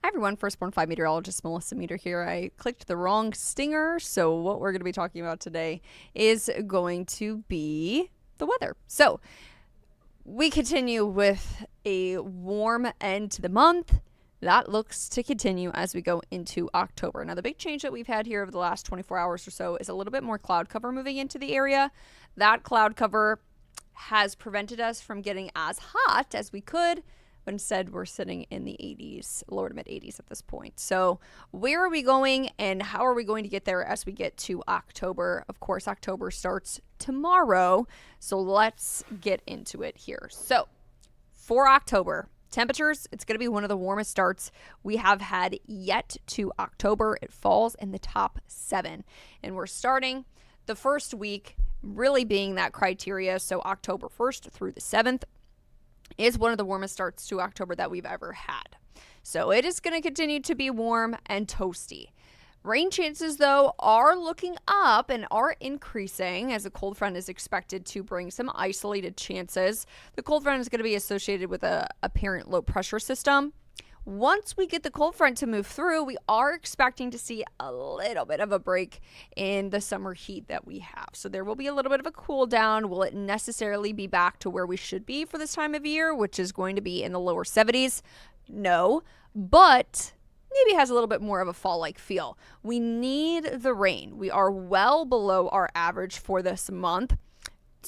Hi everyone, Firstborn 5 Meteorologist Melissa Meeder here. I clicked the wrong stinger, so what we're going to be talking about today is going to be the weather. So we continue with a warm end to the month. That looks to continue as we go into October. Now, the big change that we've had here over the last 24 hours or so is a little bit more cloud cover moving into the area. That cloud cover has prevented us from getting as hot as we could, but instead we're sitting in the 80s, lower to mid 80s at this point. So where are we going and how are we going to get there as we get to October? Of course, October starts tomorrow, so let's get into it here. So for October, temperatures, it's going to be one of the warmest starts we have had yet to October. It falls in the top 7, and we're starting the first week really being that criteria. So October 1st through the 7th is one of the warmest starts to October that we've ever had. So it is going to continue to be warm and toasty. Rain chances, though, are looking up and are increasing as a cold front is expected to bring some isolated chances. The cold front is going to be associated with a apparent low pressure system. Once we get the cold front to move through, we are expecting to see a little bit of a break in the summer heat that we have. So there will be a little bit of a cool down. Will it necessarily be back to where we should be for this time of year, which is going to be in the lower 70s? No, but maybe has a little bit more of a fall-like feel. We need the rain. We are well below our average for this month,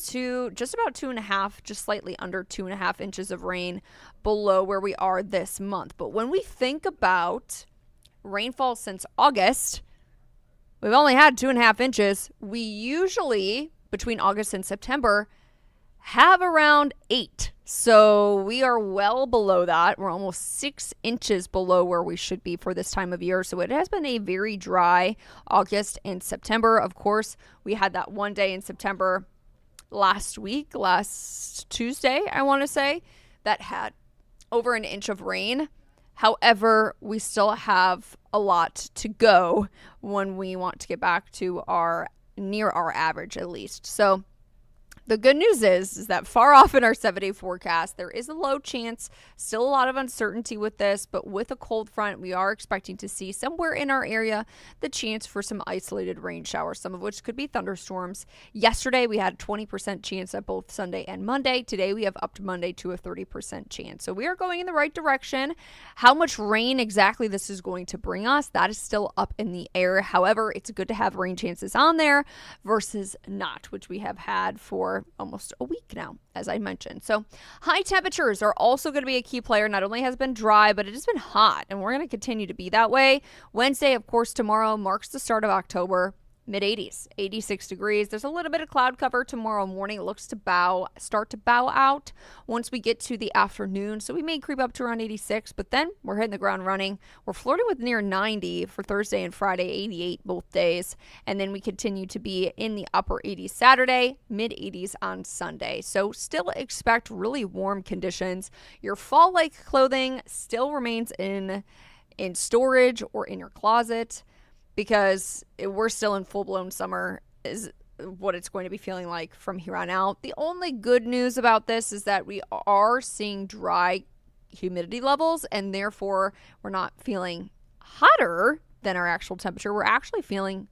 to just about 2.5, just slightly under 2.5 inches of rain below where we are this month. But when we think about rainfall since August, we've only had 2.5 inches. We usually, between August and September, have around 8. So we are well below that. We're almost 6 inches below where we should be for this time of year. So it has been a very dry August and September. Of course, we had that one day in September last Tuesday, I want to say, that had over an inch of rain. However, we still have a lot to go when we want to get back to near our average at least. So the good news is that far off in our 7-day forecast, there is a low chance, still a lot of uncertainty with this, but with a cold front, we are expecting to see somewhere in our area the chance for some isolated rain showers, some of which could be thunderstorms. Yesterday, we had a 20% chance at both Sunday and Monday. Today, we have upped Monday to a 30% chance. So we are going in the right direction. How much rain exactly this is going to bring us, that is still up in the air. However, it's good to have rain chances on there versus not, which we have had for almost a week now, as I mentioned. So high temperatures are also going to be a key player. Not only has it been dry, but it has been hot, and we're going to continue to be that way. Wednesday, of course, tomorrow marks the start of October. Mid-80s, 86 degrees. There's a little bit of cloud cover tomorrow morning. It looks to start to bow out once we get to the afternoon. So we may creep up to around 86, but then we're hitting the ground running. We're flirting with near 90 for Thursday and Friday, 88 both days. And then we continue to be in the upper 80s Saturday, mid-80s on Sunday. So still expect really warm conditions. Your fall-like clothing still remains in storage or in your closet, because we're still in full-blown summer is what it's going to be feeling like from here on out. The only good news about this is that we are seeing dry humidity levels, and therefore we're not feeling hotter than our actual temperature. We're actually feeling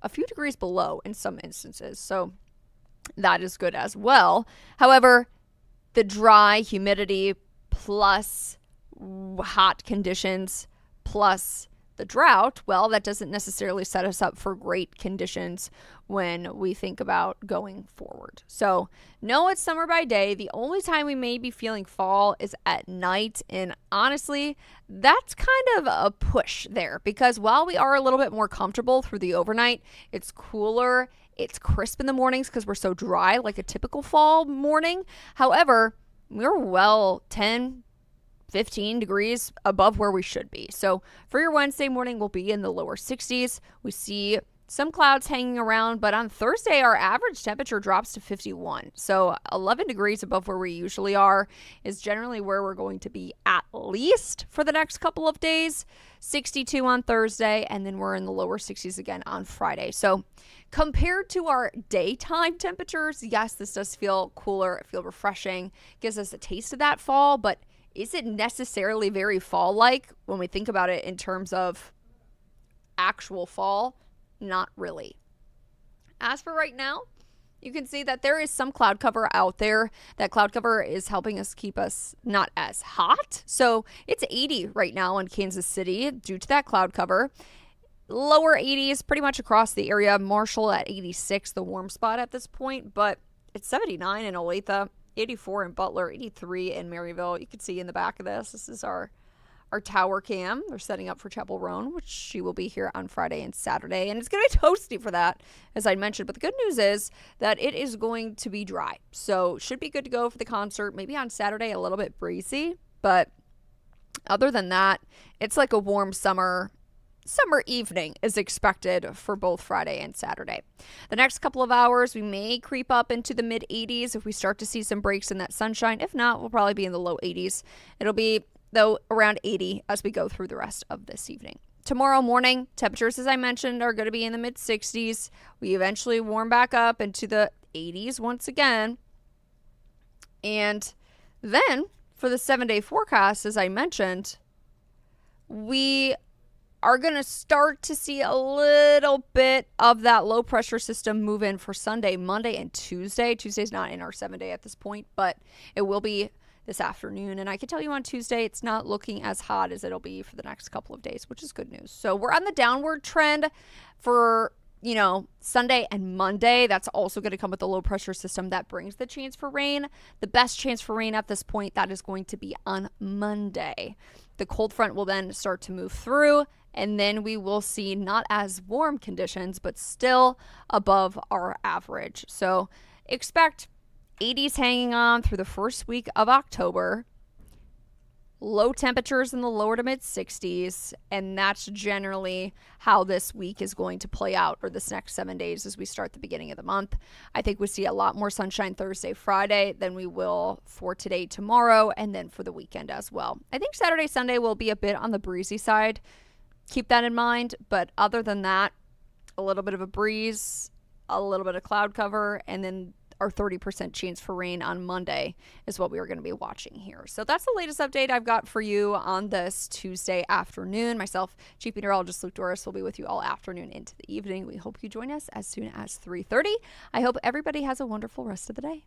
a few degrees below in some instances, so that is good as well. However, the dry humidity plus hot conditions plus the drought, well, that doesn't necessarily set us up for great conditions when we think about going forward. So no, it's summer by day. The only time we may be feeling fall is at night. And honestly, that's kind of a push there, because while we are a little bit more comfortable through the overnight, it's cooler. It's crisp in the mornings because we're so dry, like a typical fall morning. However, we're well 15 degrees above where we should be. So for your Wednesday morning, we'll be in the lower 60s. We see some clouds hanging around, but on Thursday, our average temperature drops to 51. So 11 degrees above where we usually are is generally where we're going to be at least for the next couple of days. 62 on Thursday, and then we're in the lower 60s again on Friday. So compared to our daytime temperatures, yes, this does feel cooler. It feels refreshing. Gives us a taste of that fall, but is it necessarily very fall-like when we think about it in terms of actual fall? Not really. As for right now, you can see that there is some cloud cover out there. That cloud cover is helping us keep us not as hot. So it's 80 right now in Kansas City due to that cloud cover. Lower 80s pretty much across the area. Marshall at 86, the warm spot at this point, but it's 79 in Olathe, 84 in Butler, 83 in Maryville. You can see in the back of this is our tower cam. They're setting up for Chapel Roan, which she will be here on Friday and Saturday, and it's going to be toasty for that, as I mentioned. But the good news is that it is going to be dry, so should be good to go for the concert. Maybe on Saturday a little bit breezy, but other than that, it's like a warm summer evening is expected for both Friday and Saturday. The next couple of hours, we may creep up into the mid 80s if we start to see some breaks in that sunshine. If not, we'll probably be in the low 80s. It'll be, though, around 80 as we go through the rest of this evening. Tomorrow morning, temperatures, as I mentioned, are going to be in the mid 60s. We eventually warm back up into the 80s once again. And then for the 7-day forecast, as I mentioned, we are going to start to see a little bit of that low pressure system move in for Sunday, Monday, and Tuesday. Tuesday's not in our 7-day at this point, but it will be this afternoon. And I can tell you on Tuesday, it's not looking as hot as it'll be for the next couple of days, which is good news. So we're on the downward trend for, Sunday and Monday. That's also going to come with the low pressure system that brings the chance for rain. The best chance for rain at this point, that is going to be on Monday. The cold front will then start to move through, and then we will see not as warm conditions, but still above our average. So expect 80s hanging on through the first week of October. Low temperatures in the lower to mid 60s, and that's generally how this week is going to play out, or this next 7 days as we start the beginning of the month. I think we see a lot more sunshine Thursday, Friday than we will for today, tomorrow, and then for the weekend as well. I think Saturday, Sunday will be a bit on the breezy side. Keep that in mind, but other than that, a little bit of a breeze, a little bit of cloud cover, and then our 30% chance for rain on Monday is what we are going to be watching here. So that's the latest update I've got for you on this Tuesday afternoon. Myself, Chief Meteorologist Luke Doris, will be with you all afternoon into the evening. We hope you join us as soon as 3:30. I hope everybody has a wonderful rest of the day.